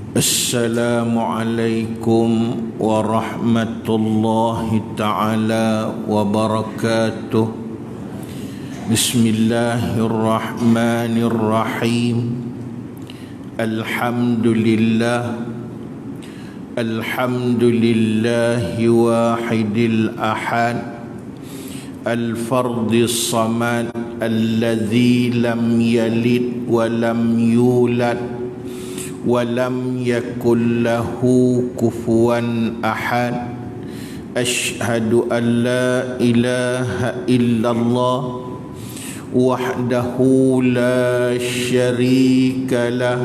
Assalamualaikum warahmatullahi ta'ala wabarakatuh. Bismillahirrahmanirrahim. Alhamdulillahi wahidil ahad, al-fardis samad, alladzi lam yalid wa lam yulad walam yakul lahu kufuwan ahad. Asyhadu an la ilaha illallah wahdahu la syarika lah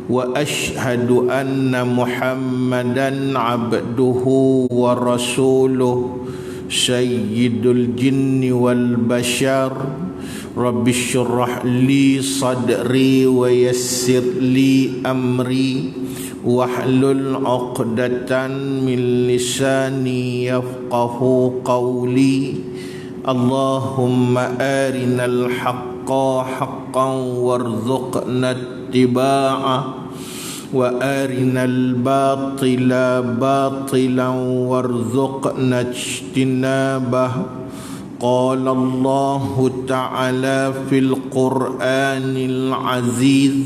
wa asyhadu anna muhammadan abduhu wa rasuluh sayyidul jinni wal bashar. Rabbi syrah li sadri wa yassir li amri wahlul 'uqdatan min lisani yafqahu qawli. Allahumma arinal haqqa haqqan warzuqna ittiba'ah wa arinal batila batilan warzuqna ijtinabah. قال الله تعالى في القرآن العزيز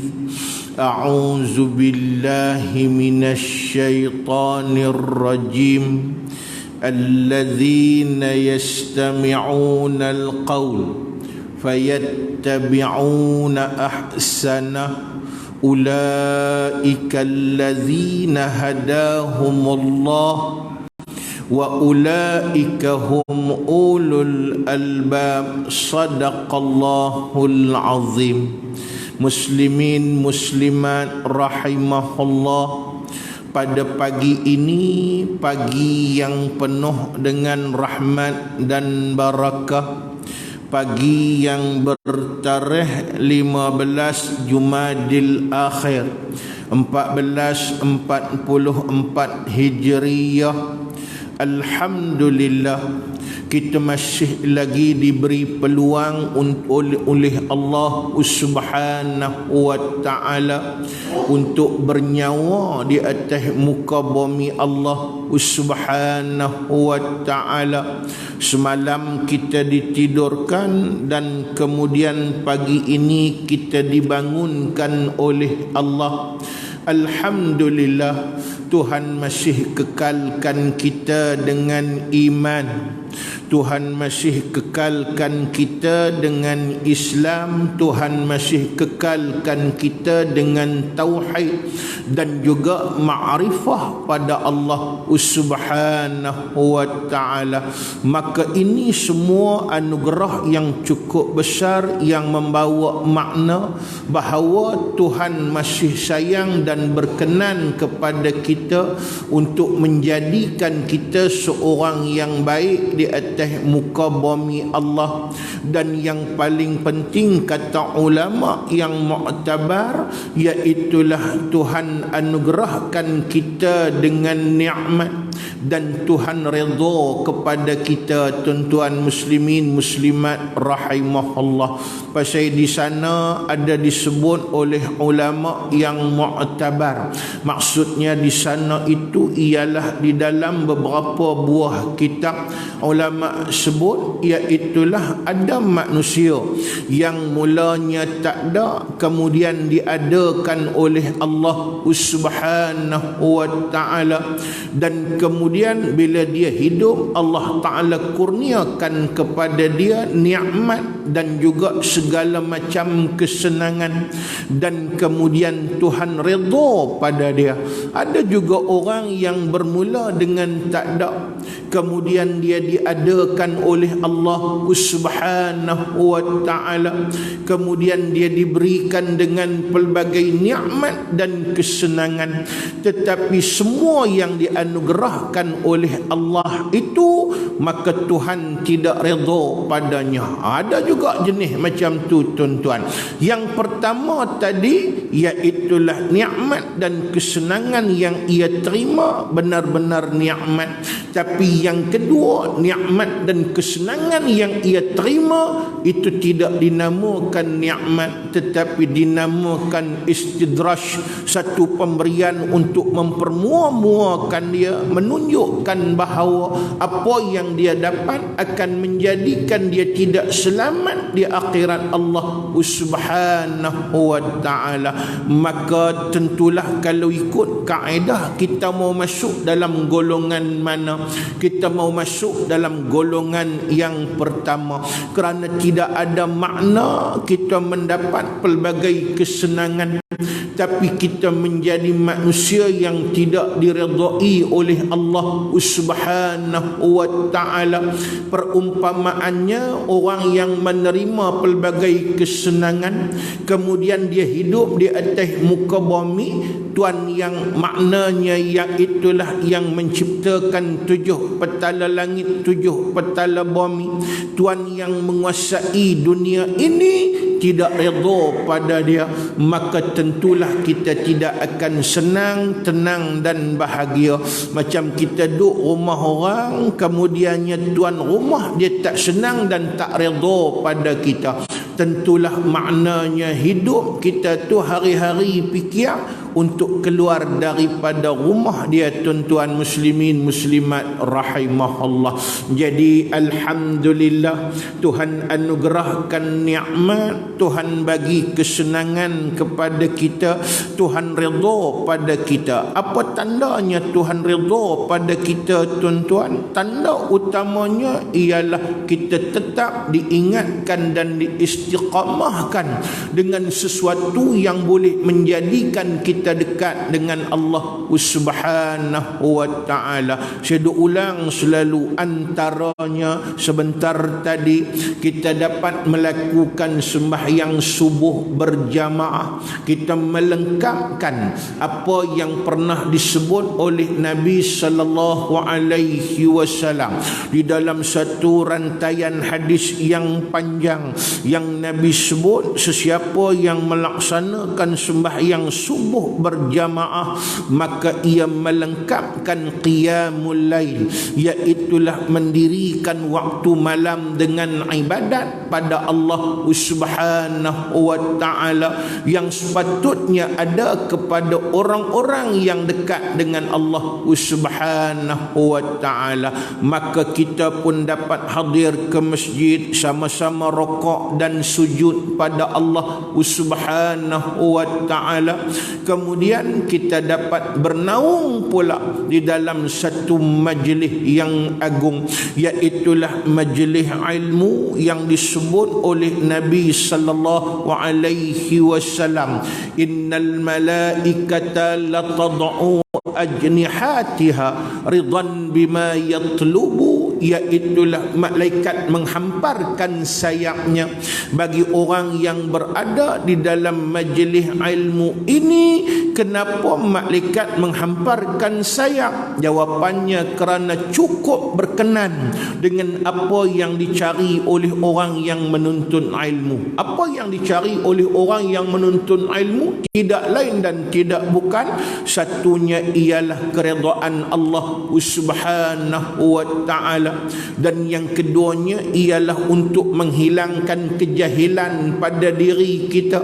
أعوذ بالله من الشيطان الرجيم الذين يستمعون القول فيتبعون أحسنه أولئك الذين هداهم الله wa ulaika hum ulul albab. Sadaqallahul azim. Muslimin muslimat rahimahullah, pada pagi ini, pagi yang penuh dengan rahmat dan barakah, pagi yang bertarikh 15 Jumadil Akhir 1444 Hijriyah. Alhamdulillah, kita masih lagi diberi peluang oleh Allah Subhanahu wa ta'ala untuk bernyawa di atas muka bumi Allah Subhanahu wa ta'ala. Semalam kita ditidurkan dan kemudian pagi ini kita dibangunkan oleh Allah. Alhamdulillah, Tuhan masih kekalkan kita dengan iman. Tuhan masih kekalkan kita dengan Islam. Tuhan masih kekalkan kita dengan tauhid dan juga ma'rifah pada Allah Subhanahu wa ta'ala. Maka ini semua anugerah yang cukup besar yang membawa makna bahawa Tuhan masih sayang dan berkenan kepada kita untuk menjadikan kita seorang yang baik di atas muka bumi Allah. Dan yang paling penting, kata ulama yang mu'tabar, iaitulah Tuhan anugerahkan kita dengan nikmat dan Tuhan redha kepada kita, tuan-tuan muslimin muslimat rahimahullah. Pasal di sana ada disebut oleh ulama yang mu'tabar. Maksudnya di sana itu ialah di dalam beberapa buah kitab ulama sebut, iaitulah ada manusia yang mulanya tak ada, kemudian diadakan oleh Allah Subhanahu wa ta'ala, dan kemudian bila dia hidup Allah Ta'ala kurniakan kepada dia nikmat dan juga segala macam kesenangan, dan kemudian Tuhan redha pada dia. Ada juga orang yang bermula dengan tak ada, kemudian dia diadakan oleh Allah Subhanahu wa ta'ala, kemudian dia diberikan dengan pelbagai nikmat dan kesenangan. Tetapi semua yang dianugerahkan dinamakan oleh Allah itu, maka Tuhan tidak redha padanya. Ada juga jenis macam tu tuan-tuan. Yang pertama tadi iaitulah nikmat dan kesenangan yang ia terima benar-benar nikmat. Tapi yang kedua, nikmat dan kesenangan yang ia terima itu tidak dinamakan nikmat, tetapi dinamakan istidraj, satu pemberian untuk mempermua-muakan dia, menunjukkan bahawa apa yang dia dapat akan menjadikan dia tidak selamat di akhirat Allah Subhanahu wa ta'ala. Maka tentulah kalau ikut kaedah, kita mau masuk dalam golongan mana? Kita mau masuk dalam golongan yang pertama, kerana tidak ada makna kita mendapat pelbagai kesenangan tapi kita menjadi manusia yang tidak diredai oleh Allah Subhanahu wa ta'ala. Perumpamaannya, orang yang menerima pelbagai kesenangan kemudian dia hidup di atas muka bumi, Tuan yang maknanya iaitulah yang menciptakan 7 petala langit, 7 petala bumi, Tuan yang menguasai dunia ini tidak redha pada dia, maka tentulah kita tidak akan senang, tenang dan bahagia. Macam kita duduk rumah orang, kemudiannya tuan rumah dia tak senang dan tak redha pada kita. Tentulah maknanya hidup kita tu hari-hari fikir untuk keluar daripada rumah dia, tuan-tuan muslimin muslimat rahimahullah. Jadi alhamdulillah, Tuhan anugerahkan nikmat, Tuhan bagi kesenangan kepada kita, Tuhan redha pada kita. Apa tandanya Tuhan redha pada kita, tuan-tuan? Tanda utamanya ialah kita tetap diingatkan dan diistiqamahkan dengan sesuatu yang boleh menjadikan kita dekat dengan Allah Subhanahu wa ta'ala. Saya ulang selalu, antaranya sebentar tadi kita dapat melakukan sembahyang subuh berjamaah, kita melengkapkan apa yang pernah disebut oleh Nabi sallallahu alaihi wasallam di dalam satu rantaian hadis yang panjang yang Nabi sebut, sesiapa yang melaksanakan sembahyang subuh berjamaah maka ia melengkapkan qiyamul lail, iaitulah mendirikan waktu malam dengan ibadat pada Allah Subhanahu wa ta'ala yang sepatutnya ada kepada orang-orang yang dekat dengan Allah Subhanahu wa ta'ala. Maka kita pun dapat hadir ke masjid, sama-sama rokok dan sujud pada Allah Subhanahu wa ta'ala. Kemudian kita dapat bernaung pula di dalam satu majlis yang agung, iaitulah majlis ilmu yang disebut oleh Nabi sallallahu alaihi wasallam, innal malaikata latad'u ajnihatiha ridan bima yatlubu, iaitulah malaikat menghamparkan sayapnya bagi orang yang berada di dalam majlis ilmu ini. Kenapa malaikat menghamparkan sayap? Jawapannya kerana cukup berkenan dengan apa yang dicari oleh orang yang menuntut ilmu. Apa yang dicari oleh orang yang menuntut ilmu tidak lain dan tidak bukan satunya ialah keredaan Allah Subhanahu wa ta'ala, dan yang keduanya ialah untuk menghilangkan kejahilan pada diri kita,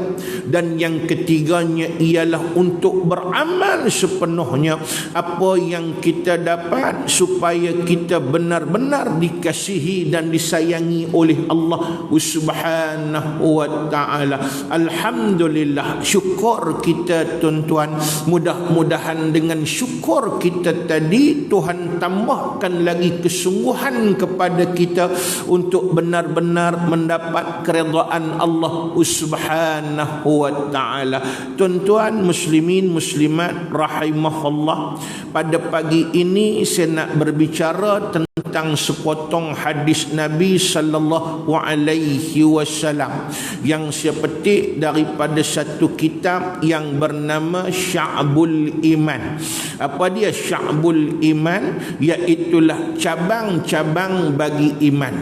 dan yang ketiganya ialah untuk beramal sepenuhnya apa yang kita dapat supaya kita benar-benar dikasihi dan disayangi oleh Allah Subhanahu wa ta'ala. Alhamdulillah, syukur kita tuan-tuan. Mudah-mudahan dengan syukur kita tadi Tuhan tambahkan lagi kesungguhan kepada kita untuk benar-benar mendapat keredaan Allah Subhanahu wa ta'ala. Tuan-tuan muslimin muslimin muslimat rahimahullah, pada pagi ini saya nak berbicara tentang sepotong hadis Nabi sallallahu alaihi wasallam yang saya petik daripada satu kitab yang bernama Sya'bul Iman. Apa dia Sya'bul Iman? Iaitulah cabang-cabang bagi iman.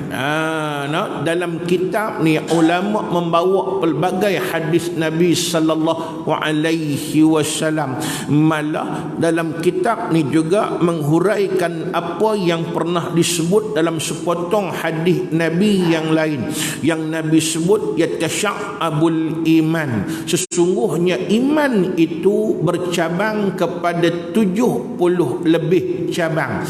Dalam kitab ni ulama membawa pelbagai hadis Nabi sallallahu alaihi wasallam. Malah dalam kitab ni juga menghuraikan apa yang pernah disebut dalam sepotong hadis Nabi yang lain, yang Nabi sebut yatasya'abul iman. Sesungguhnya iman itu bercabang kepada 70 lebih cabang.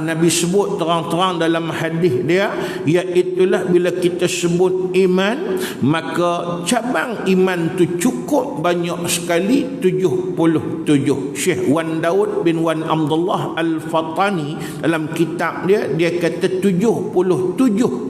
Nabi sebut terang-terang dalam hadis dia, iaitulah bila kita sebut iman, maka cabang iman tu cukup banyak sekali, 77. Syekh Wan Daud bin Wan Abdullah Al-Fatani dalam kitab dia kata 77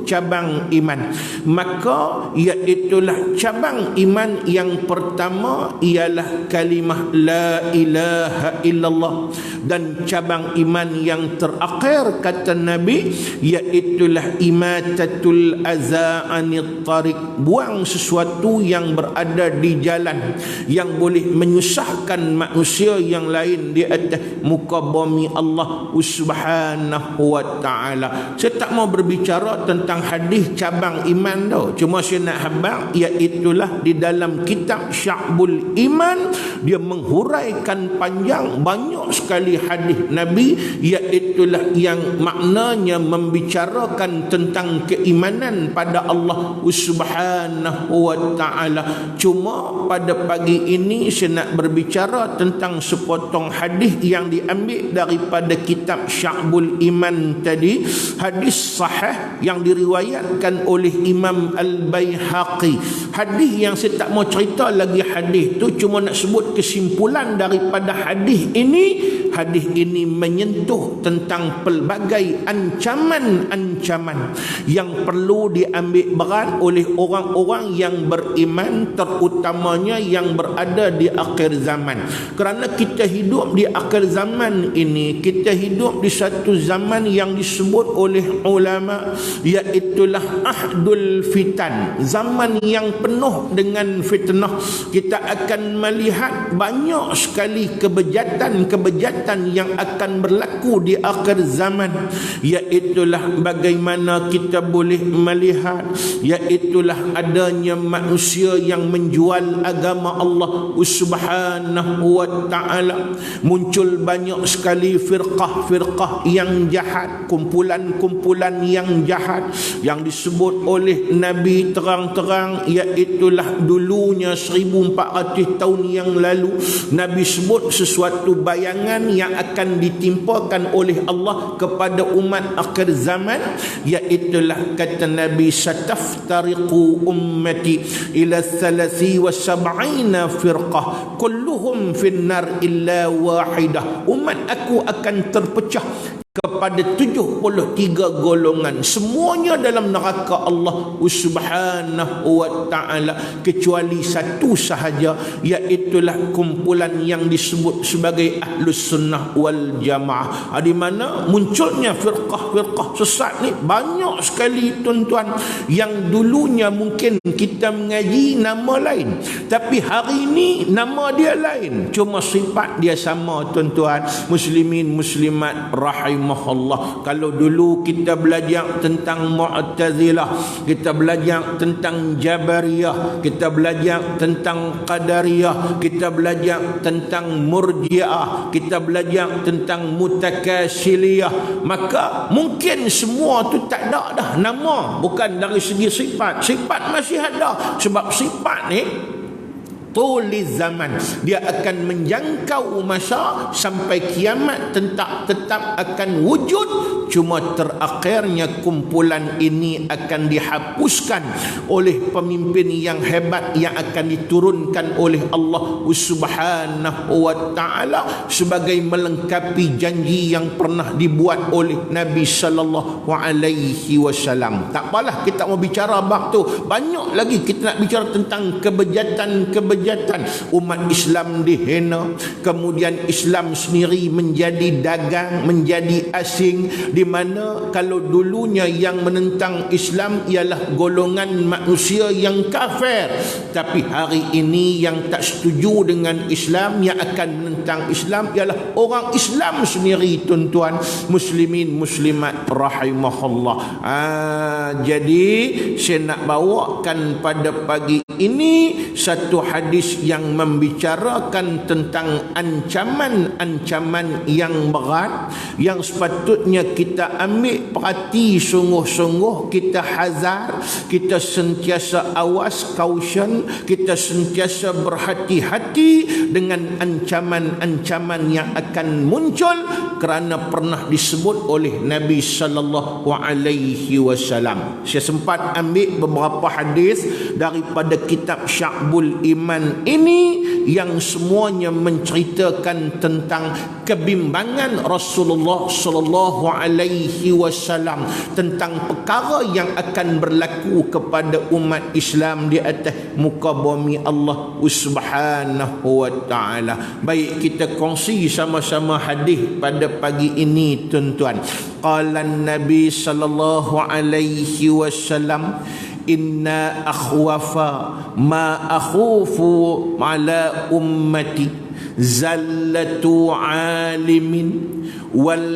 cabang iman. Maka iaitulah cabang iman yang pertama ialah kalimah la ilaha illallah, dan cabang iman yang terakhir kata Nabi iaitulah imatatul aza anit tariq, buang sesuatu yang berada di jalan yang boleh menyusahkan manusia yang lain di atas muka bumi Allah Subhanahu wa ta'ala. Saya tak mau berbicara tentang hadis cabang iman tau, cuma saya nak habaq iaitulah di dalam kitab Sya'bul Iman dia menghuraikan panjang banyak sekali hadis Nabi, iaitulah yang maknanya membicarakan tentang keimanan pada Allah Subhanahu wa ta'ala. Cuma pada pagi ini saya nak berbicara tentang sepotong hadis yang diambil daripada kitab Sya'bul Iman tadi, hadis sahih yang diriwayatkan oleh Imam Al-Baihaqi. Hadis yang saya tak mau cerita lagi hadis tu, cuma nak sebut kesimpulan daripada hadis ini. Hadis ini menyentuh tentang pelbagai ancaman-ancaman yang perlu diambil berat oleh orang-orang yang beriman, terutamanya yang berada di akhir zaman. Kerana kita hidup di akhir zaman ini, kita hidup di satu zaman yang disebut oleh ulama iaitulah ahdul fitan, zaman yang penuh dengan fitnah. Kita akan melihat banyak sekali kebejatan yang akan berlaku di akhir zaman, iaitulah bagaimana kita boleh melihat iaitulah adanya manusia yang menjual agama Allah Subhanahu wa ta'ala. Muncul banyak sekali firqah-firqah yang jahat, kumpulan-kumpulan yang jahat yang disebut oleh Nabi terang-terang, iaitulah dulunya 1400 tahun yang lalu Nabi sebut sesuatu bayangan yang akan ditimpakan oleh Allah kepada umat akhir zaman, iaitulah kata Nabi sataftariqu ummati ila 73 firqah kulluhum finnar illa wahidah. Umat aku akan terpecah kepada 73 golongan, semuanya dalam neraka Allah Subhanahu wa ta'ala, kecuali satu sahaja, iaitulah kumpulan yang disebut sebagai Ahlus Sunnah wal Jamaah. Di mana munculnya firqah-firqah sesat ni banyak sekali tuan-tuan, yang dulunya mungkin kita mengaji nama lain, tapi hari ini nama dia lain, cuma sifat dia sama tuan-tuan muslimin muslimat rahimahullah. Kalau dulu kita belajar tentang Mu'tazilah, kita belajar tentang Jabariyah, kita belajar tentang Qadariyah, kita belajar tentang Murji'ah, kita belajar tentang Mutakasiliyah, maka mungkin semua tu tak ada dah nama. Bukan dari segi sifat, sifat masih ada, sebab sifat ni tulis zaman dia akan menjangkau masa sampai kiamat tetap akan wujud. Cuma terakhirnya kumpulan ini akan dihapuskan oleh pemimpin yang hebat yang akan diturunkan oleh Allah Subhanahu wa ta'ala sebagai melengkapi janji yang pernah dibuat oleh Nabi sallallahu alaihi wasallam. Tak apalah kita mau bicara bab tu, banyak lagi kita nak bicara tentang kebejatan kelihatan umat Islam dihina, kemudian Islam sendiri menjadi dagang, menjadi asing, di mana kalau dulunya yang menentang Islam ialah golongan manusia yang kafir, tapi hari ini yang tak setuju dengan Islam, yang akan menentang Islam ialah orang Islam sendiri, tuan-tuan muslimin muslimat rahimahullah. Jadi saya nak bawakan pada pagi ini satu hadis yang membicarakan tentang ancaman-ancaman yang berat, yang sepatutnya kita ambil perhati sungguh-sungguh, kita hazar, kita sentiasa awas, caution, kita sentiasa berhati-hati dengan ancaman-ancaman yang akan muncul, kerana pernah disebut oleh Nabi sallallahu alaihi wasallam. Saya sempat ambil beberapa hadis daripada kitab Sya'bul Iman ini yang semuanya menceritakan tentang kebimbangan Rasulullah sallallahu alaihi wasallam tentang perkara yang akan berlaku kepada umat Islam di atas muka bumi Allah Subhanahu wa taala. Baik, kita kongsi sama-sama hadis pada pagi ini, tuan-tuan. Qala Nabi sallallahu alaihi wasallam, inna akhwafa ma akhufu ala ummati zallatu alimin wal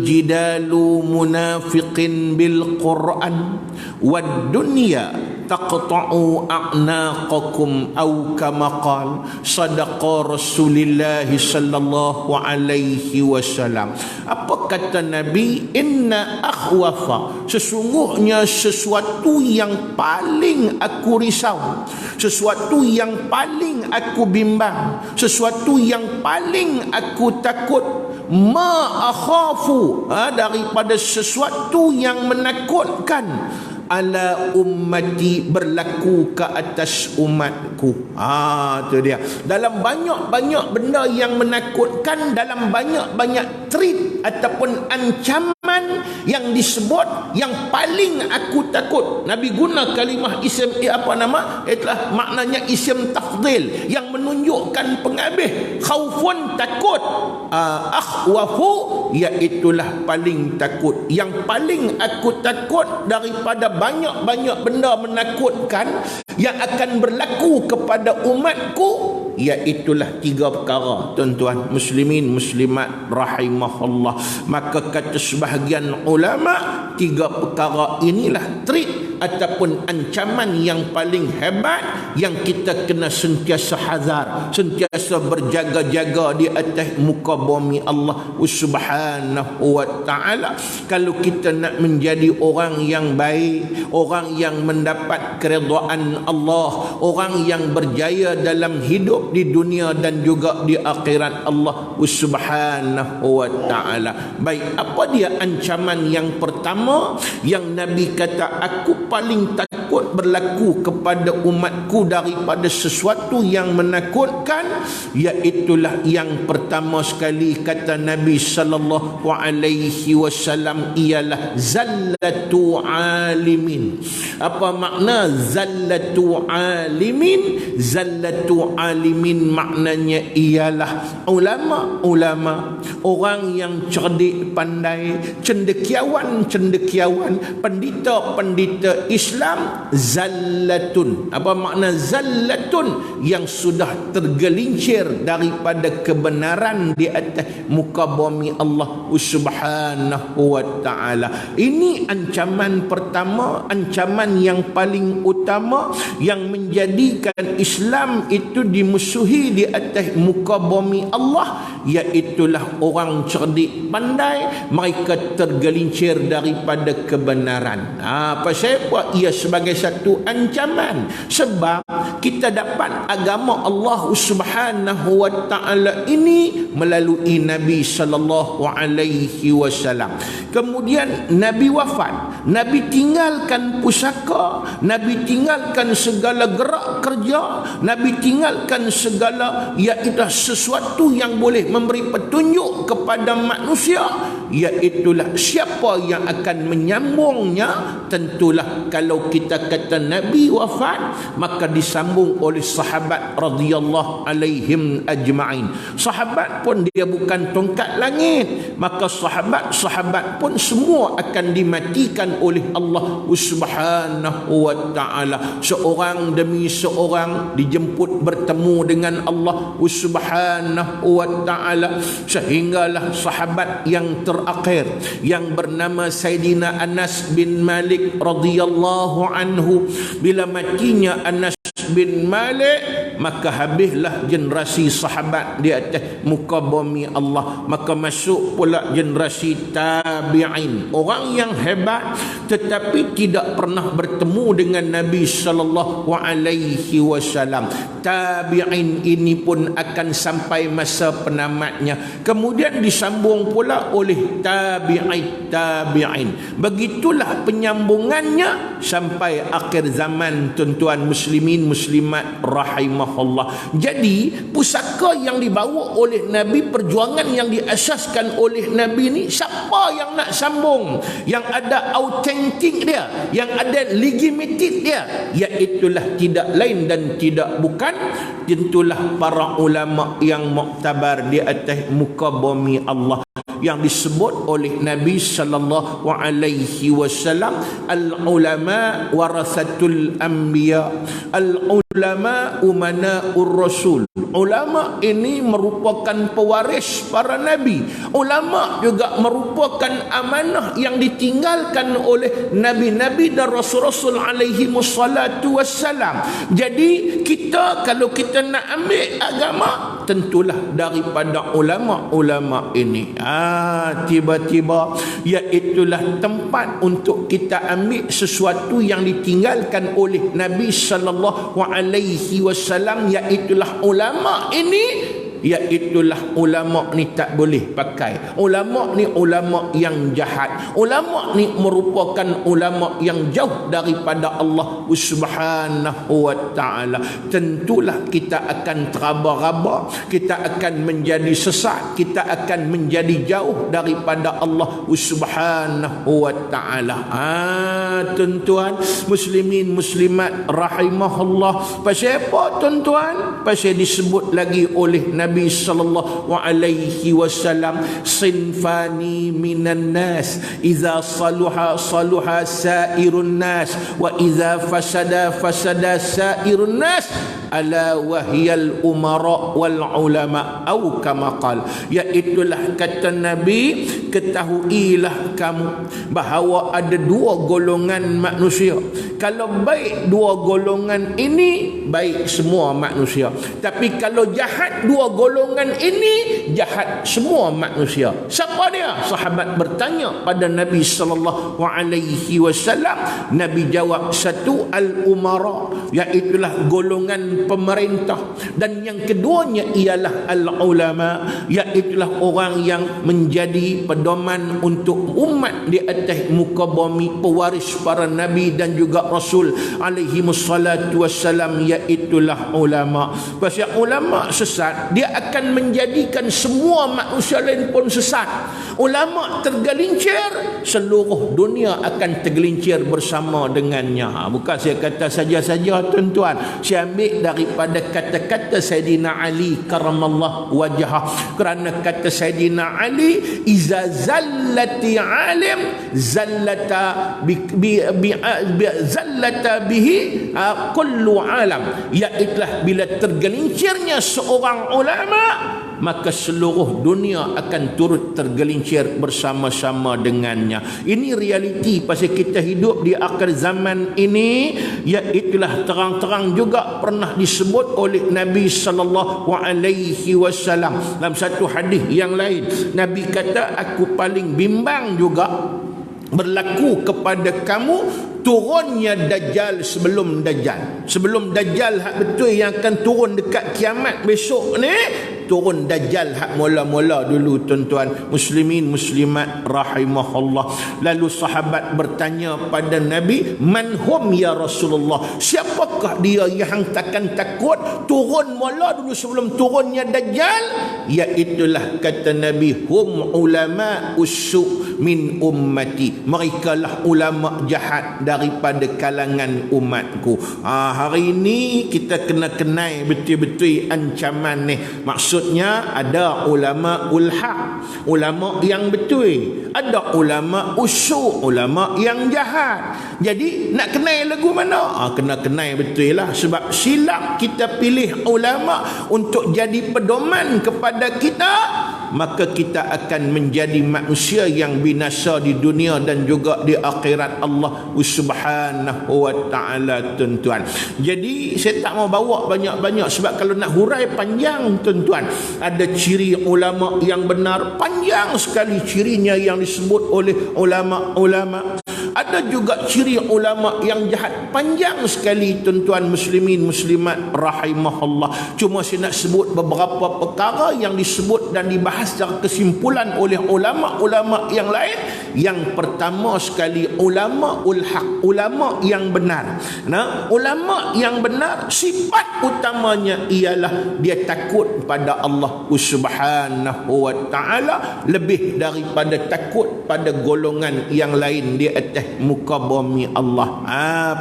jidalu munafiqin bil Qur'an wad dunya taqta'u a'naqakum aw kama qala sadaqa Rasulullah sallallahu alaihi wasallam. Apa kata Nabi? Inna akhwafa, sesungguhnya sesuatu yang paling aku risau, sesuatu yang paling aku bimbang, sesuatu yang paling aku takut, ma akhafu, daripada sesuatu yang menakutkan, ala ummati, berlaku ke atas umatku. Tu dia. Dalam banyak-banyak benda yang menakutkan, dalam banyak-banyak treat ataupun ancaman yang disebut, yang paling aku takut, Nabi guna kalimah isim itulah maknanya isim tafdil yang menunjukkan penghabis. Khaufun, takut, akhwafu, iaitulah paling takut. Yang paling aku takut daripada banyak-banyak benda menakutkan yang akan berlaku kepada umatku, iaitulah 3 perkara, tuan-tuan muslimin muslimat rahimahullah. Maka kata sebahagian ulama, 3 perkara inilah trik ataupun ancaman yang paling hebat yang kita kena sentiasa hazar, sentiasa berjaga-jaga di atas muka bumi Allah Subhanahu wa taala. Kalau kita nak menjadi orang yang baik, orang yang mendapat keridhaan Allah, orang yang berjaya dalam hidup di dunia dan juga di akhirat Allah Subhanahu wa taala. Baik, apa dia ancaman yang pertama yang Nabi kata aku paling takut berlaku kepada umatku daripada sesuatu yang menakutkan? Iaitulah yang pertama sekali kata Nabi sallallahu alaihi wasallam ialah zallatu alimin. Apa makna zallatu alimin? Zallatu alimin maknanya ialah ulama-ulama, orang yang cerdik pandai, cendekiawan-cendekiawan, pendeta-pendeta Islam, zallatun. Apa makna zallatun? Yang sudah tergelincir daripada kebenaran di atas muka bumi Allah Subhanahu wa taala. Ini ancaman pertama, ancaman yang paling utama yang menjadikan Islam itu dimusuhi di atas muka bumi Allah, iaitulah orang cerdik pandai, mereka tergelincir daripada kebenaran. Pasal apa? Ia sebagai satu ancaman, sebab kita dapat agama Allah Subhanahu wa taala ini melalui Nabi sallallahu alaihi wasallam. Kemudian Nabi wafat, Nabi tinggalkan pusaka, Nabi tinggalkan segala gerak kerja, Nabi tinggalkan segala iaitu sesuatu yang boleh memberi petunjuk kepada manusia. iaitulah siapa yang akan menyambungnya. Tentulah kalau kita kata Nabi wafat, maka disambung oleh sahabat radhiyallahu alaihim ajma'in. Sahabat pun dia bukan tongkat langit, maka sahabat pun semua akan dimatikan oleh Allah Subhanahu wa ta'ala. Seorang demi seorang dijemput bertemu dengan Allah Subhanahu wa ta'ala, sehinggalah sahabat yang terakhir yang bernama Sayyidina Anas bin Malik radhiyallahu anhu, bila matinya Anas bin Malik, maka habislah generasi sahabat di atas muka bumi Allah. Maka masuk pula generasi tabi'in, orang yang hebat tetapi tidak pernah bertemu dengan Nabi sallallahu alaihi wasallam. Tabi'in ini pun akan sampai masa penamatnya, kemudian disambung pula oleh tabi'in. Begitulah penyambungannya sampai akhir zaman, tuan-tuan muslimin muslimat rahimahullah. Jadi pusaka yang dibawa oleh Nabi, perjuangan yang diasaskan oleh Nabi ni, siapa yang nak sambung, yang ada autentik dia, yang ada legitimate dia, iaitulah tidak lain dan tidak bukan, tentulah para ulama yang muktabar di atas muka bumi Allah, yang disebut oleh Nabi sallallahu alaihi wasallam, al-ulama warasatul anbiya, al-ulama umana'ur rasul. Ulama ini merupakan pewaris para nabi. Ulama juga merupakan amanah yang ditinggalkan oleh nabi-nabi dan rasul-rasul alaihi wassalatu wassalam. Jadi kita kalau kita nak ambil agama, tentulah daripada ulama-ulama ini. Tiba-tiba iaitulah tempat untuk kita ambil sesuatu yang ditinggalkan oleh Nabi sallallahu alaihi wasallam, iaitulah ulama ini. Iaitulah ulama ni tak boleh pakai. Ulama ni ulama yang jahat. Ulama ni merupakan ulama yang jauh daripada Allah Subhanahu wa ta'ala. Tentulah kita akan teraba-raba, kita akan menjadi sesat, kita akan menjadi jauh daripada Allah Subhanahu wa ta'ala. Tuan-tuan muslimin muslimat rahimahullah. Pasal apa tuan-tuan? Pasal disebut lagi oleh Nabi sallallahu alaihi wasallam, sinfani minan nas idza saluha saluha sairun nas wa idza fasada fasada sairun nas ala wahyal umara wal ulama au kama qal. Iaitulah kata Nabi, ketahuilah kamu bahawa ada dua golongan manusia. Kalau baik dua golongan ini, baik semua manusia. Tapi kalau jahat dua golongan ini, jahat semua manusia. Siapa dia? Sahabat bertanya pada Nabi sallallahu alaihi wasallam. Nabi jawab, satu al-umara, iaitulah golongan pemerintah, dan yang keduanya ialah al-ulama, iaitulah orang yang menjadi pedoman untuk umat di atas muka bumi, pewaris para nabi dan juga rasul alaihi wassalatu wassalam, iaitulah ulama. Pasal ulama sesat, dia akan menjadikan semua manusia lain pun sesat. Ulama tergelincir, seluruh dunia akan tergelincir bersama dengannya. Bukan saya kata saja-saja tuan-tuan, saya ambil daripada kata-kata Sayyidina Ali karamallahu wajhah. Kerana kata Sayyidina Ali, iza zallati alim zallata zallata bihi kullu alam. Iaitulah bila tergelincirnya seorang ulama, maka seluruh dunia akan turut tergelincir bersama-sama dengannya. Ini realiti pasal kita hidup di akhir zaman ini. Iaitulah terang-terang juga pernah disebut oleh Nabi sallallahu alaihi wasallam dalam satu hadis yang lain. Nabi kata, aku paling bimbang juga berlaku kepada kamu turunnya Dajjal sebelum Dajjal. Sebelum Dajjal hak betul yang akan turun dekat kiamat besok ni, turun Dajjal hak mula-mula dulu tuan-tuan muslimin muslimat rahimahullah. Lalu sahabat bertanya pada Nabi, man hum ya Rasulullah, siapakah dia yang takkan takut turun mula dulu sebelum turunnya Dajjal? Iaitulah kata Nabi, hum ulama usu min ummati, mereka lah ulama jahat daripada kalangan umatku. Hari ini kita kena kenal betul-betul ancaman ni. Maksudnya ada ulama ulhaq, ulama yang betul, ada ulama usu, ulama yang jahat. Jadi nak kenal lagu mana? Kena kenal betul lah. Sebab silap kita pilih ulama untuk jadi pedoman kepada kita, maka kita akan menjadi manusia yang binasa di dunia dan juga di akhirat Allah Subhanahu wa ta'ala tuan-tuan. Jadi saya tak mau bawa banyak-banyak sebab kalau nak hurai panjang tuan-tuan. Ada ciri ulama yang benar, panjang sekali cirinya yang disebut oleh ulama-ulama. Ada juga ciri ulama yang jahat, panjang sekali tuan-tuan muslimin muslimat rahimahullah. Cuma saya nak sebut beberapa perkara yang disebut dan dibahas secara kesimpulan oleh ulama-ulama yang lain. Yang pertama sekali, ulama ulhaq, ulama yang benar. Nah, ulama yang benar sifat utamanya ialah dia takut pada Allah Subhanahu wa ta'ala lebih daripada takut pada golongan yang lain di atas muka bumi Allah.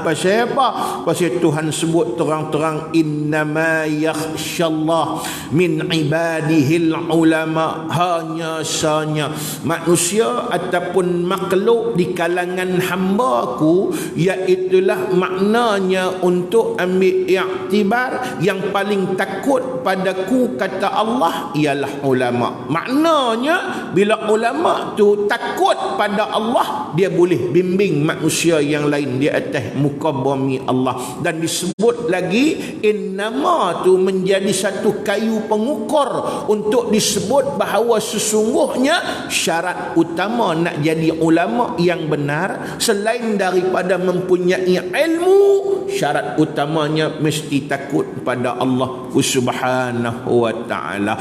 Pasal apa? Pasal Tuhan sebut terang-terang, innama yakhshallah min ibadihil ulama, hanya sanya manusia ataupun makhluk di kalangan hamba-Ku, iaitulah maknanya untuk ambil iktibar, yang paling takut padaku kata Allah ialah ulama. Maknanya bila ulama tu takut pada Allah, dia boleh bimbing manusia yang lain di atas muka bumi Allah. Dan disebut lagi, innama tu menjadi satu kayu pengukur untuk disebut bahawa sesungguhnya syarat utama nak jadi ulama yang benar, selain daripada mempunyai ilmu, syarat utamanya mesti takut pada Allah Subhanahu wa ta'ala.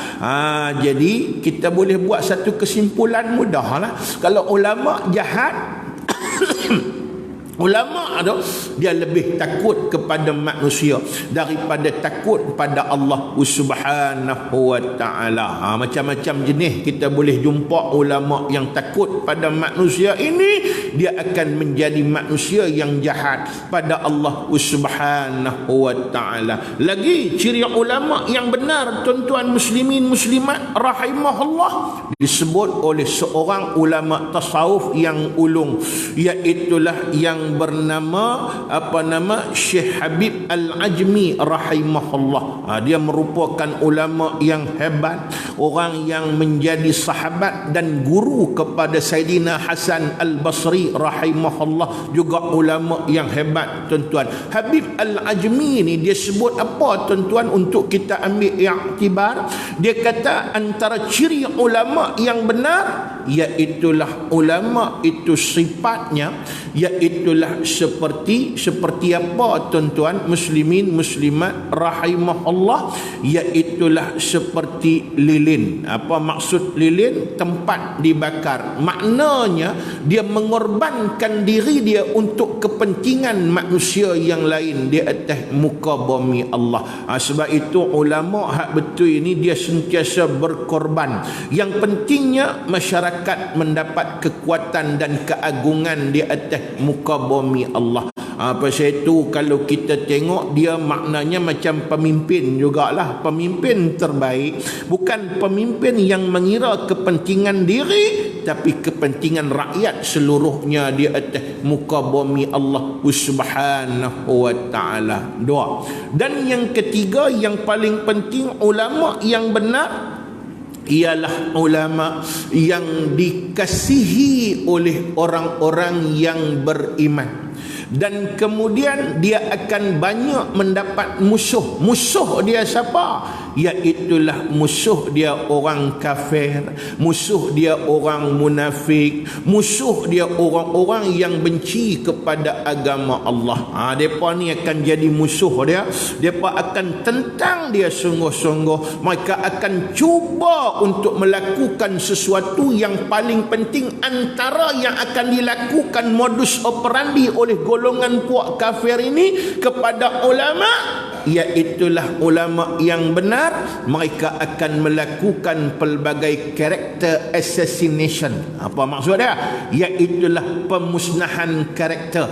Jadi kita boleh buat satu kesimpulan mudahlah. Kalau ulama jahat ulama ada, dia lebih takut kepada manusia daripada takut pada Allah Subhanahu wa ta'ala. Macam-macam jenis kita boleh jumpa ulama yang takut pada manusia ini, dia akan menjadi manusia yang jahat pada Allah Subhanahu wa ta'ala. Lagi ciri ulama yang benar tuan-tuan muslimin muslimat rahimahullah disebut oleh seorang ulama tasawuf yang ulung, iaitulah yang bernama Syekh Habib Al-Ajmi rahimahullah. Dia merupakan ulama yang hebat, orang yang menjadi sahabat dan guru kepada Sayyidina Hasan Al-Basri rahimahullah, juga ulama yang hebat tuan-tuan. Habib Al-Ajmi ni dia sebut apa tuan-tuan untuk kita ambil iktibar? Dia kata antara ciri ulama yang benar, iaitulah ulama itu sifatnya, iaitulah seperti apa tuan-tuan muslimin muslimat rahimahullah, iaitulah seperti lilin. Apa maksud lilin? Tempat dibakar. Maknanya dia mengorbankan diri dia untuk kepentingan manusia yang lain di atas muka bumi Allah. Sebab itu ulama hak betul ini dia sentiasa berkorban. Yang pentingnya masyarakat mendapat kekuatan dan keagungan di atas muka bumi Allah. Pasal itu kalau kita tengok dia maknanya macam pemimpin jugalah. Pemimpin terbaik bukan pemimpin yang mengira kepentingan diri, tapi kepentingan rakyat seluruhnya di atas muka bumi Allah Subhanahu wa ta'ala. Dua. Dan yang ketiga yang paling penting, ulama yang benar ialah ulama yang dikasihi oleh orang-orang yang beriman. dan kemudian dia akan banyak mendapat musuh. Musuh dia siapa? Iaitulah musuh dia orang kafir, musuh dia orang munafik, musuh dia orang-orang yang benci kepada agama Allah. Mereka ni akan jadi musuh dia. Mereka akan tentang dia sungguh-sungguh. Mereka akan cuba untuk melakukan sesuatu yang paling penting antara yang akan dilakukan modus operandi oleh golongan puak kafir ini kepada ulama, iaitulah ulama yang benar. Mereka akan melakukan pelbagai karakter assassination. Apa maksud dia? Iaitulah pemusnahan karakter.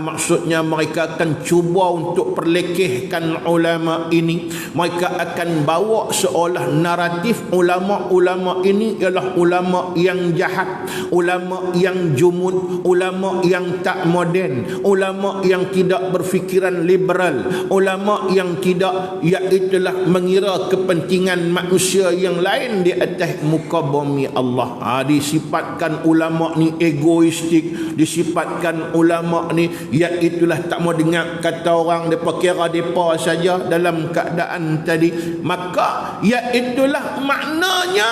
Maksudnya mereka akan cuba untuk perlekehkan ulama ini. Mereka akan bawa seolah naratif ulama-ulama ini ialah ulama yang jahat, ulama yang jumud, ulama yang tak moden, ulama yang tidak berfikiran liberal, ulama yang tidak, iaitulah mengira kepentingan manusia yang lain di atas muka bumi Allah. Disifatkan ulama ni egoistik, disifatkan ulama ni iaitulah tak mau dengar kata orang, depa kira depa saja dalam keadaan tadi. Maka iaitulah maknanya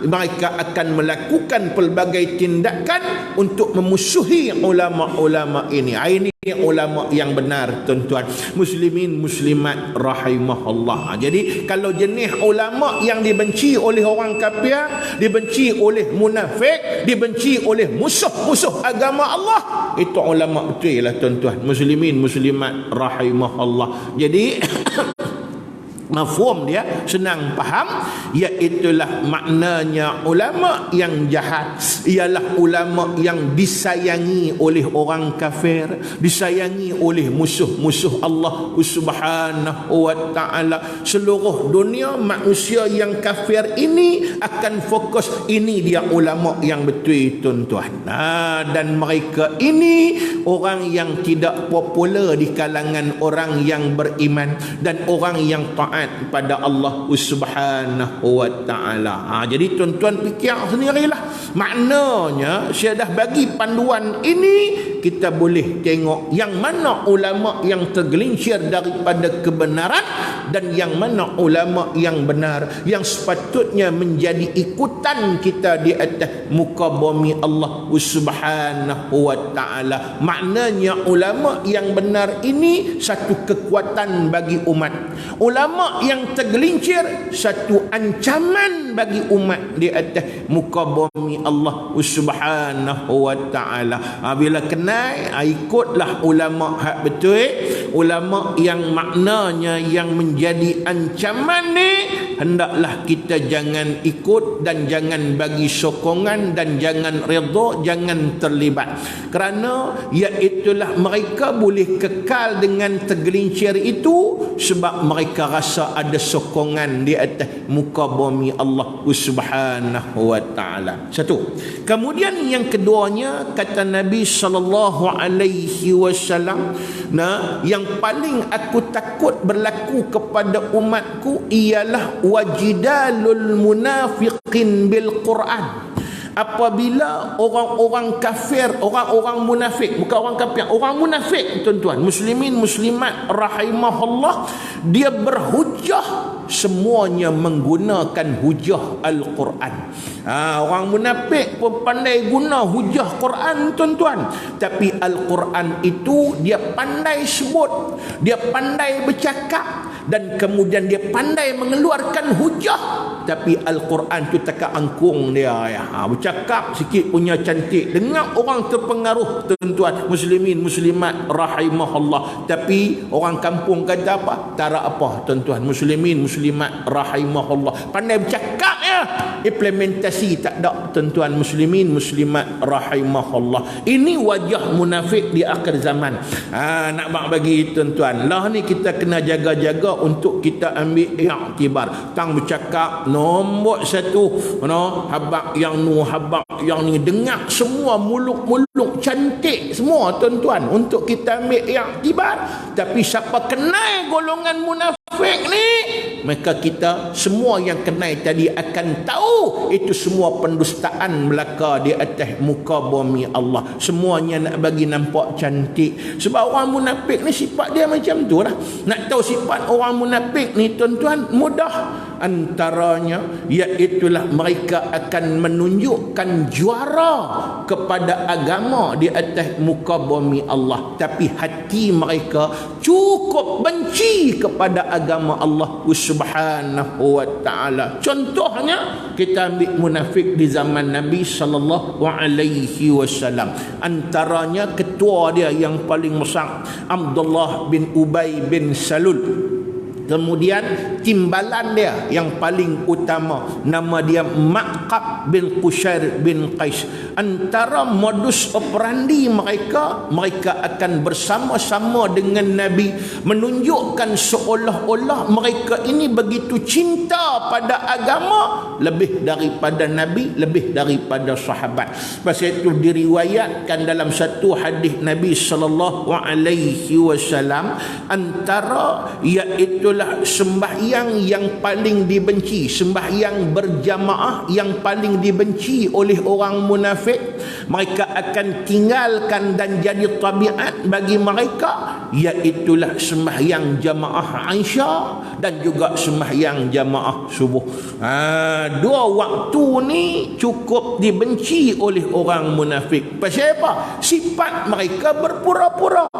mereka akan melakukan pelbagai tindakan untuk memusuhi ulama-ulama ini. Ini ulama yang benar, tuan-tuan muslimin muslimat rahimahullah. Jadi kalau jenis ulama yang dibenci oleh orang kafir, dibenci oleh munafik, dibenci oleh musuh-musuh agama Allah, itu ulama betul lah, tuan-tuan muslimin muslimat rahimahullah. Jadi mafhum dia senang faham, iaitulah maknanya ulama yang jahat ialah ulama yang disayangi oleh orang kafir, disayangi oleh musuh-musuh Allah Subhanahu wa taala. Seluruh dunia manusia yang kafir ini akan fokus, ini dia ulama yang betul, tuan-tuan. Dan mereka ini orang yang tidak popular di kalangan orang yang beriman dan orang yang taat pada Allah Subhanahu wa taala. Jadi tuan-tuan fikir sendirilah. Maknanya saya dah bagi panduan ini, kita boleh tengok yang mana ulama yang tergelincir daripada kebenaran dan yang mana ulama yang benar yang sepatutnya menjadi ikutan kita di atas muka bumi Allah Subhanahu wa taala. Maknanya ulama yang benar ini satu kekuatan bagi umat. Ulama yang tergelincir satu ancaman bagi umat di atas muka bumi Allah Subhanahu wa taala. Bila kenal, ikutlah ulama hak betul, ulama yang maknanya yang menjadi ancaman ni hendaklah kita jangan ikut dan jangan bagi sokongan dan jangan redha, jangan terlibat. Kerana iaitulah mereka boleh kekal dengan tergelincir itu sebab mereka rasa ada sokongan di atas muka bumi Allah Subhanahu wa taala. Satu. Kemudian yang keduanya kata Nabi sallallahu alaihi wasallam, yang paling aku takut berlaku kepada umatku ialah wajidalul munafiqin bil Quran. Apabila orang-orang kafir, orang-orang munafik, bukan orang kafir, orang munafik, tuan-tuan muslimin muslimat rahimahullah, dia berhujah semuanya menggunakan hujah Al-Quran. Orang munafik pun pandai guna hujah Quran, tuan-tuan, tapi Al-Quran itu dia pandai sebut, dia pandai bercakap, dan kemudian dia pandai mengeluarkan hujah, tapi Al-Quran tu tak angkung dia ya. Bercakap sikit punya cantik, dengar orang terpengaruh, tuan-tuan muslimin muslimat rahimahullah, tapi orang kampung kata apa? Tak ada apa, tuan-tuan muslimin muslimat rahimahullah. Pandai bercakap ya, implementasi tak ada, tuan-tuan muslimin muslimat rahimahullah. Ini wajah munafik di akhir zaman. Nak bagi tuan-tuan lah ni, kita kena jaga-jaga untuk kita ambil iktibar. Tang bercakap nombor satu, habaq yang habaq yang ni, dengar semua muluk-muluk cantik semua, tuan-tuan, untuk kita ambil iktibar. Tapi siapa kenal golongan munafik munafik ni, maka kita semua yang kenal tadi akan tahu itu semua pendustaan belaka di atas muka bumi Allah. Semuanya nak bagi nampak cantik. Sebab orang munafik ni sifat dia macam tu lah. Nak tahu sifat orang munafik ni tuan-tuan, mudah. Antaranya iaitulah mereka akan menunjukkan juara kepada agama di atas muka bumi Allah, tapi hati mereka cukup benci kepada agama Allah Subhanahu wa ta'ala. Contohnya kita ambil munafik di zaman Nabi sallallahu alaihi wasallam. Antaranya ketua dia yang paling besar, Abdullah bin Ubay bin Salul. Kemudian timbalan dia yang paling utama, nama dia Ma'qab bin Qushair bin Qais. Antara modus operandi mereka akan bersama-sama dengan Nabi menunjukkan seolah-olah mereka ini begitu cinta pada agama lebih daripada Nabi, lebih daripada sahabat. Pasal itu diriwayatkan dalam satu hadis Nabi sallallahu alaihi wasallam, antara iaitu sembahyang yang paling dibenci, sembahyang berjamaah yang paling dibenci oleh orang munafik, mereka akan tinggalkan dan jadi tabiat bagi mereka, iaitulah sembahyang jamaah Aisyah dan juga sembahyang jamaah subuh. Dua waktu ni cukup dibenci oleh orang munafik. Pasal apa? Sifat mereka berpura-pura.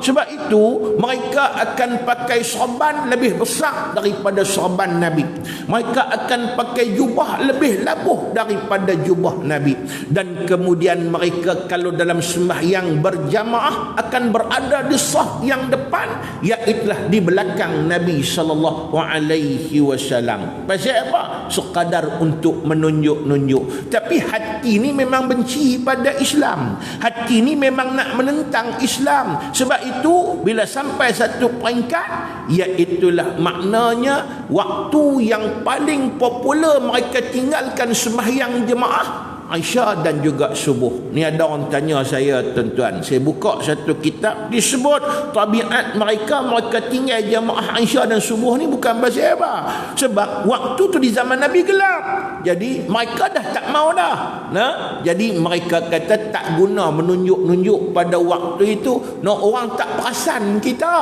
Sebab itu mereka akan pakai sorban lebih besar daripada sorban Nabi. Mereka akan pakai jubah lebih labuh daripada jubah Nabi. Dan kemudian mereka kalau dalam sembahyang berjamaah akan berada di saf yang depan, iaitulah di belakang Nabi sallallahu alaihi wasallam. Pasal apa? Sekadar untuk menunjuk-nunjuk. Tapi hati ni memang benci pada Islam. Hati ni memang nak menentang Islam. Sebab itu bila sampai satu peringkat, iaitulah maknanya waktu yang paling popular mereka tinggalkan sembahyang jemaah Aisyah dan juga subuh. Ni ada orang tanya saya, tuan-tuan, saya buka satu kitab disebut tabiat mereka tinggal jemaah Aisyah dan subuh ni bukan pasal apa? Sebab waktu tu di zaman Nabi gelap. Jadi mereka dah tak mau dah. Jadi mereka kata tak guna menunjuk-nunjuk pada waktu itu. Orang tak perasan kita.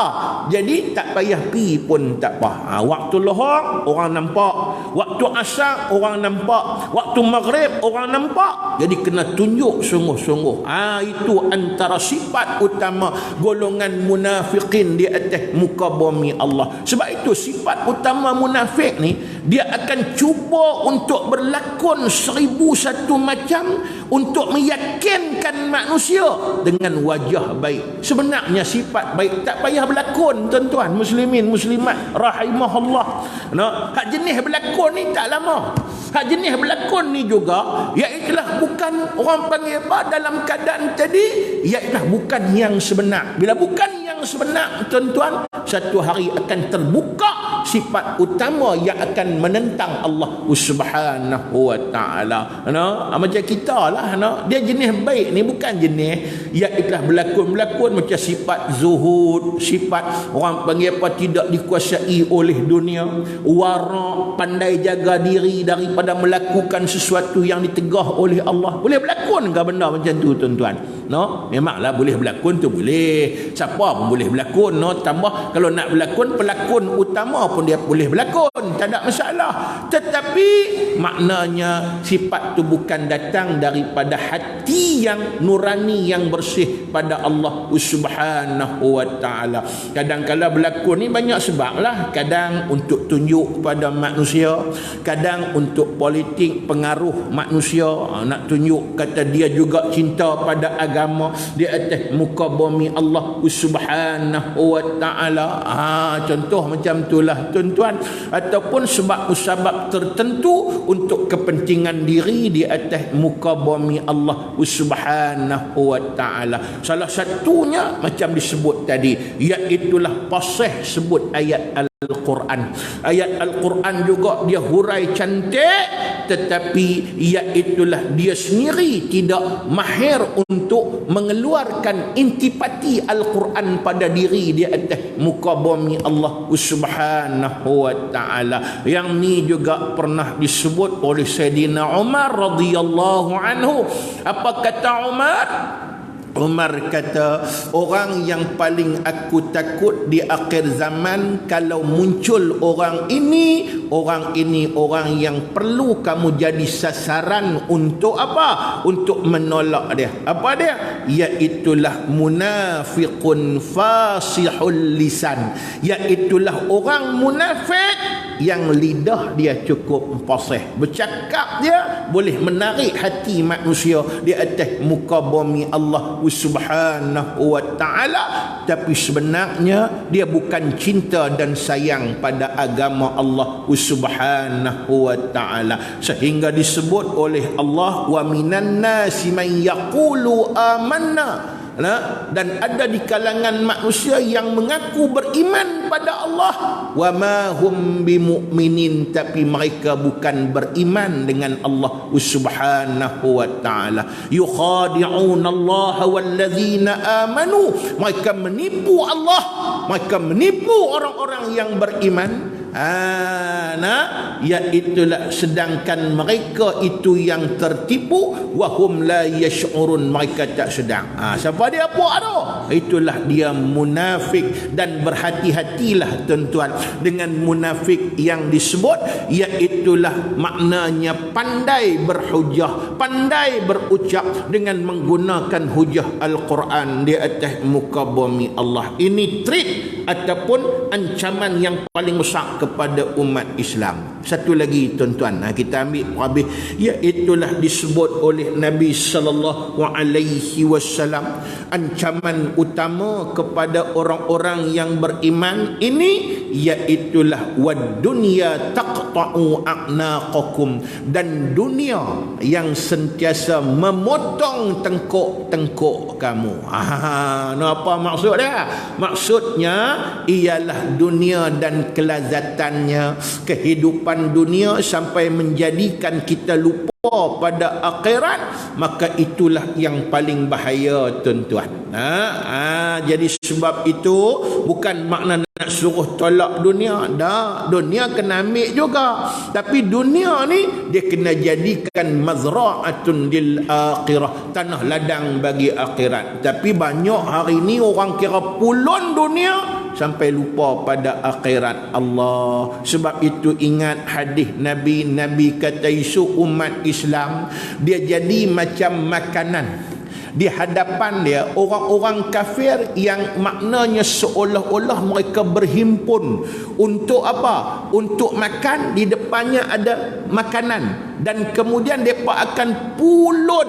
Jadi tak payah pi pun tak apa. Waktu lohor orang nampak, waktu asar orang nampak, waktu maghrib orang nampak. Jadi kena tunjuk sungguh-sungguh. Itu antara sifat utama golongan munafikin di atas muka bumi Allah. Sebab itu sifat utama munafik ni, dia akan cuba untuk berlakon 1001 macam untuk meyakinkan manusia dengan wajah baik. Sebenarnya sifat baik tak payah berlakon, tuan-tuan muslimin muslimat rahimahullah. Hak jenis berlakon ni tak lama. Hak jenis berlakon ni juga iaitulah bukan orang panggil apa dalam keadaan tadi, iaitulah bukan yang sebenar. Bila bukan yang sebenar, tuan-tuan, satu hari akan terbuka sifat utama yang akan menentang Allah Subhanahu wa ta'ala. Macam kita lah, dia jenis baik ni bukan jenis iaitulah berlakon-berlakon macam sifat zuhud, sifat orang panggil apa tidak dikuasai oleh dunia, wara, pandai jaga diri daripada melakukan sesuatu yang ditegah oleh Allah. Boleh berlakon ke benda macam tu, tuan-tuan? Memanglah boleh berlakon tu boleh. Siapa pun boleh berlakon. Tambah kalau nak berlakon, pelakon utama pun dia boleh berlakon, tak ada masalah. Tetapi maknanya sifat tu bukan datang daripada hati yang nurani, yang bersih pada Allah Subhanahu wa ta'ala. Kadang-kadang berlakon ni banyak sebab lah. Kadang untuk tunjuk pada manusia, kadang untuk politik, pengaruh manusia, nak tunjuk kata dia juga cinta pada agama di atas muka bumi Allah Subhanahu wa ta'ala. Contoh macam itulah, tuan-tuan. Ataupun sebab-sebab tertentu untuk kepentingan diri di atas muka bumi Allah Subhanahu wa ta'ala. Salah satunya macam disebut tadi, iaitulah pasal sebut ayat Al-Quran. Ayat Al-Quran juga dia hurai cantik, tetapi iaitulah dia sendiri tidak mahir untuk mengeluarkan intipati Al-Quran pada diri di atas muka bumi Allah Subhanahu wa ta'ala. Yang ni juga pernah disebut oleh Sayyidina Umar radhiyallahu anhu. Apa kata Umar? Umar kata, orang yang paling aku takut di akhir zaman kalau muncul orang ini orang yang perlu kamu jadi sasaran untuk apa? Untuk menolak dia. Apa dia? Iaitulah munafiqun fasihul lisan. Iaitulah orang munafik yang lidah dia cukup fasih. Bercakap dia boleh menarik hati manusia di atas muka bumi Allah Subhanahu wa ta'ala, tapi sebenarnya dia bukan cinta dan sayang pada agama Allah Subhanahu wa ta'ala, sehingga disebut oleh Allah, wa minan nasi man yaqulu amanna. Dan ada di kalangan manusia yang mengaku beriman pada Allah, wa ma hum bimu'minin, tapi mereka bukan beriman dengan Allah Subhanahu wa ta'ala. Yukhadi'un Allah wallazina amanu, mereka menipu Allah, mereka menipu orang-orang yang beriman. Iaitulah sedangkan mereka itu yang tertipu, wahum la yash'urun, mereka tak sedang. Siapa dia buat tu? Itulah dia munafik. Dan berhati-hatilah tuan-tuan dengan munafik yang disebut, iaitulah maknanya pandai berhujah, pandai berucap dengan menggunakan hujah Al-Quran di atas muka bumi Allah. Ini trik ataupun ancaman yang paling besar kepada umat Islam. Satu lagi tuan-tuan, kita ambil habis, iaitulah disebut oleh Nabi sallallahu alaihi wasallam, ancaman utama kepada orang-orang yang beriman ini iaitulah wad dunya taqta'u a'naqakum, dan dunia yang sentiasa memotong tengkuk-tengkuk kamu. Apa maksud dia? Maksudnya ialah dunia dan kelazatannya, kehidupan dunia sampai menjadikan kita lupa pada akhirat, maka itulah yang paling bahaya tuan-tuan. Jadi sebab itu bukan makna nak suruh tolak dunia. Dah, dunia kena ambil juga, tapi dunia ni dia kena jadikan mazra'atun lil akhirah, tanah ladang bagi akhirat. Tapi banyak hari ni orang kira pulun dunia sampai lupa pada akhirat Allah. Sebab itu ingat hadis Nabi. Nabi kata isu umat Islam dia jadi macam makanan di hadapan dia orang-orang kafir, yang maknanya seolah-olah mereka berhimpun untuk apa? Untuk makan. Di depannya ada makanan, dan kemudian mereka akan pulun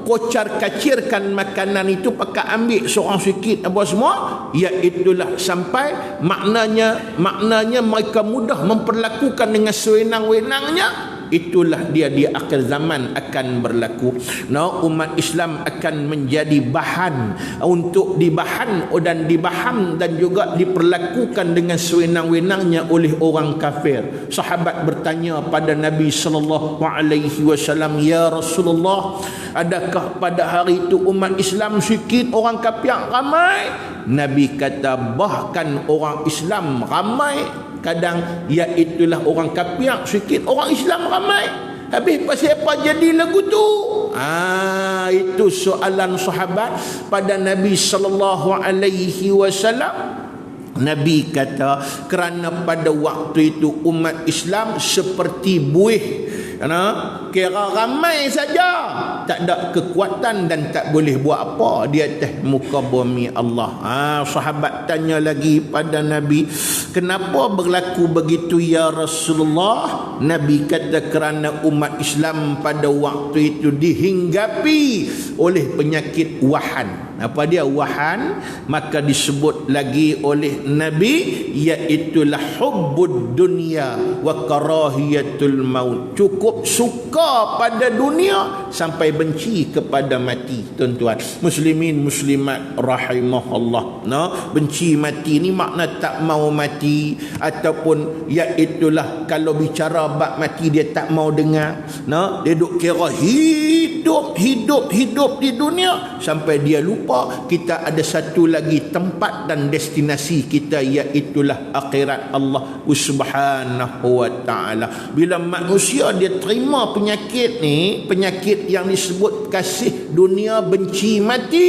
kocar kacirkan makanan itu, pakai ambil seorang sikit apa semua. Iaitulah sampai maknanya mereka mudah memperlakukan dengan sewenang-wenangnya. Itulah dia di akhir zaman akan berlaku. Umat Islam akan menjadi bahan untuk dibaham dan juga diperlakukan dengan sewenang-wenangnya oleh orang kafir. Sahabat bertanya pada Nabi sallallahu alaihi wasallam, ya Rasulullah, adakah pada hari itu umat Islam sikit, orang kafir ramai? Nabi kata, bahkan orang Islam ramai kadang, iaitulah orang kafir sikit, orang Islam ramai. Habis pasal apa jadi lagu tu? Itu soalan sahabat pada Nabi sallallahu alaihi wasallam. Nabi kata, kerana pada waktu itu umat Islam seperti buih, kira ramai saja, tak ada kekuatan dan tak boleh buat apa di atas muka bumi Allah. Sahabat tanya lagi pada Nabi, kenapa berlaku begitu ya Rasulullah? Nabi kata, kerana umat Islam pada waktu itu dihinggapi oleh penyakit wahan. Apa dia wahan? Maka disebut lagi oleh Nabi, iaitulah hubbud dunya wa karahiyatul maut. Cukup suka suka pada dunia sampai benci kepada mati. Tuan-tuan muslimin muslimat rahimahullah, benci mati ni makna tak mau mati, ataupun iaitulah kalau bicara bab mati dia tak mau dengar. Dia duk kira hidup di dunia sampai dia lupa kita ada satu lagi tempat dan destinasi kita, iaitulah akhirat Allah Subhanahu wa ta'ala. Bila manusia dia terima penyakit ni, penyakit yang disebut kasih dunia benci mati,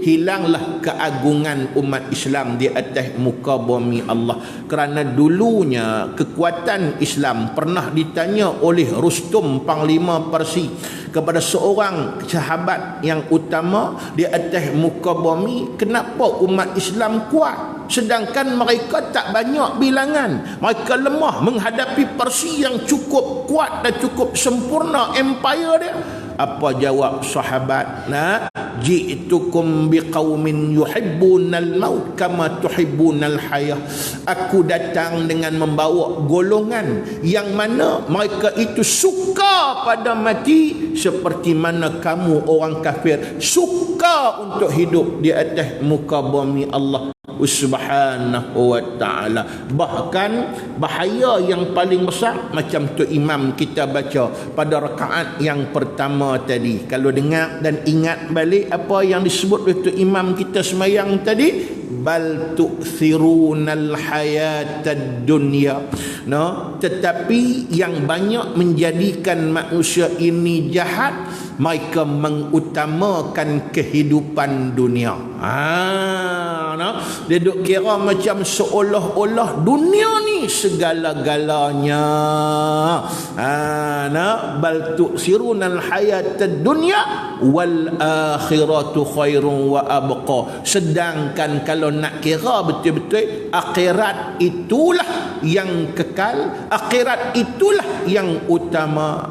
hilanglah keagungan umat Islam di atas muka bumi Allah. Kerana dulunya kekuatan Islam pernah ditanya oleh Rustum Panglima Parsi kepada seorang sahabat yang utama di atas muka bumi, kenapa umat Islam kuat sedangkan mereka tak banyak bilangan, mereka lemah menghadapi Parsi yang cukup kuat dan cukup sempurna empire dia. Apa jawab sahabat? Ji'tukum biqaumin yuhibbunal maut kama tuhibbunal hayah. Aku datang dengan membawa golongan yang mana mereka itu suka pada mati seperti mana kamu orang kafir suka untuk hidup di atas muka bumi Allah Subhanahu wa ta'ala. Bahkan bahaya yang paling besar macam tu imam kita baca pada rakaat yang pertama tadi. Kalau dengar dan ingat balik apa yang disebut oleh tu imam kita semayang tadi, bal tu'thirunal hayatad dunya, tetapi yang banyak menjadikan manusia ini jahat, mereka mengutamakan kehidupan dunia. Dia duk kira macam seolah-olah dunia ni segala-galanya. Bal tu'sirunal hayatad dunya wal akhiratu khairun wa abqa. Sedangkan kalau nak kira betul-betul, akhirat itulah yang kekal, akhirat itulah yang utama.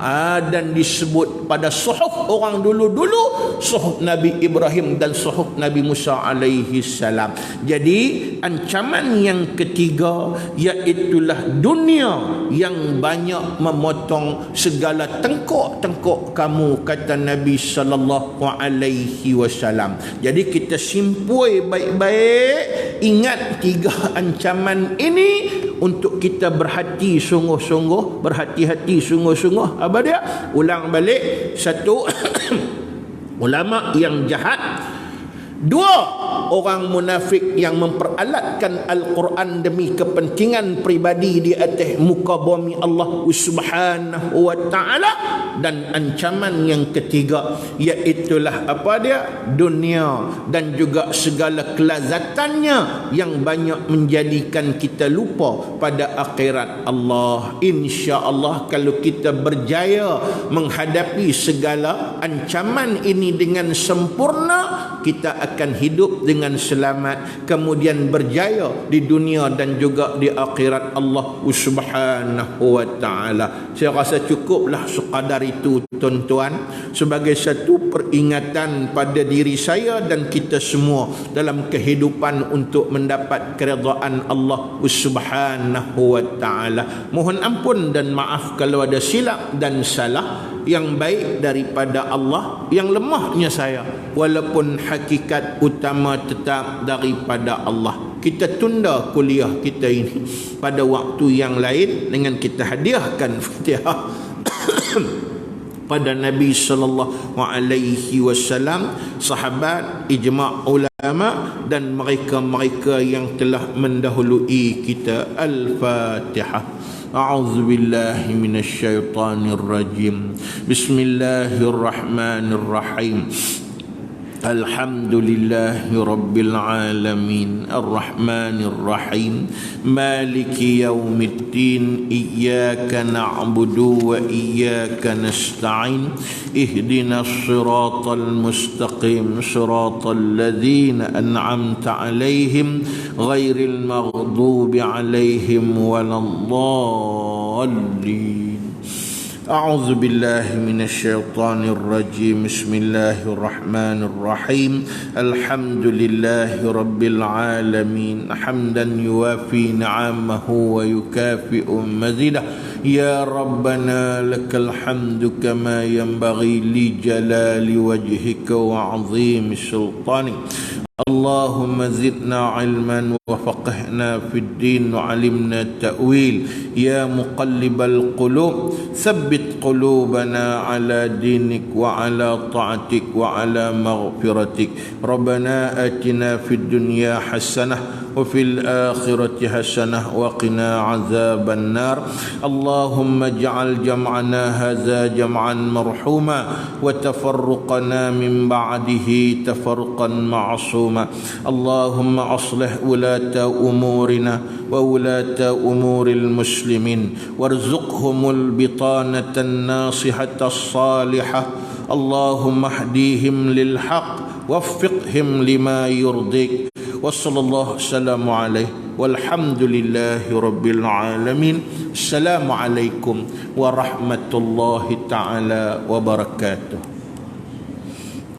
Dan disebut pada suhuf orang dulu-dulu, suhuf Nabi Ibrahim dan suhuf Nabi Musa alaihi salam. Jadi ancaman yang ketiga iaitulah dunia yang banyak memotong segala tengkok-tengkok kamu, kata Nabi sallallahu alaihi wasallam. Jadi kita simpui baik-baik, ingat tiga ancaman ini untuk kita berhati sungguh-sungguh, berhati-hati sungguh-sungguh. Apa dia? Ulang balik. Satu, ulama yang jahat. Dua, orang munafik yang memperalatkan Al-Quran demi kepentingan pribadi di atas muka bumi Allah Subhanahu wa ta'ala. Dan ancaman yang ketiga iaitulah apa dia? Dunia dan juga segala kelazatannya yang banyak menjadikan kita lupa pada akhirat Allah. InsyaAllah kalau kita berjaya menghadapi segala ancaman ini dengan sempurna, kita akan hidup dengan selamat, kemudian berjaya di dunia dan juga di akhirat Allah Subhanahu wa ta'ala. Saya rasa cukuplah sekadar itu tuan-tuan, sebagai satu peringatan pada diri saya dan kita semua dalam kehidupan untuk mendapat keredaan Allah Subhanahu wa ta'ala. Mohon ampun dan maaf kalau ada silap dan salah. Yang baik daripada Allah, yang lemahnya saya, walaupun hakikat utama tetap daripada Allah. Kita tunda kuliah kita ini pada waktu yang lain dengan kita hadiahkan Fatihah pada Nabi sallallahu alaihi wasallam, sahabat, ijma' ulama dan mereka-mereka yang telah mendahului kita. Al-Fatihah. أعوذ بالله من الشيطان الرجيم بسم الله الرحمن الرحيم الحمد لله رب العالمين الرحمن الرحيم مالك يوم الدين إياك نعبد وإياك نستعين اهدنا الصراط المستقيم صراط الذين أنعمت عليهم غير المغضوب عليهم ولا الضالين. أعوذ بالله من الشيطان الرجيم بسم الله الرحمن الرحيم الحمد لله رب العالمين حمدا يوافي نعمه ويكافئ مزيده يا ربنا لك الحمد كما ينبغي لجلال وجهك وعظيم سلطانك اللهم زدنا علما وفقهنا في الدين وعلمنا التأويل يا مقلب القلوب ثبت قلوبنا على دينك وعلى طاعتك وعلى مغفرتك ربنا آتنا في الدنيا حسنة وفي الآخرة حسنة وقنا عذاب النار اللهم اجعل جمعنا هذا جمعا مرحوما وتفرقنا من بعده تفرقا معصوما اللهم أصلح ولاة أمورنا وولاة أمور المسلمين وارزقهم البطانة الناصحة الصالحة اللهم اهديهم للحق ووفقهم لما يرضيك وصلى الله وسلم عليه والحمد لله رب العالمين السلام عليكم ورحمة الله تعالى وبركاته.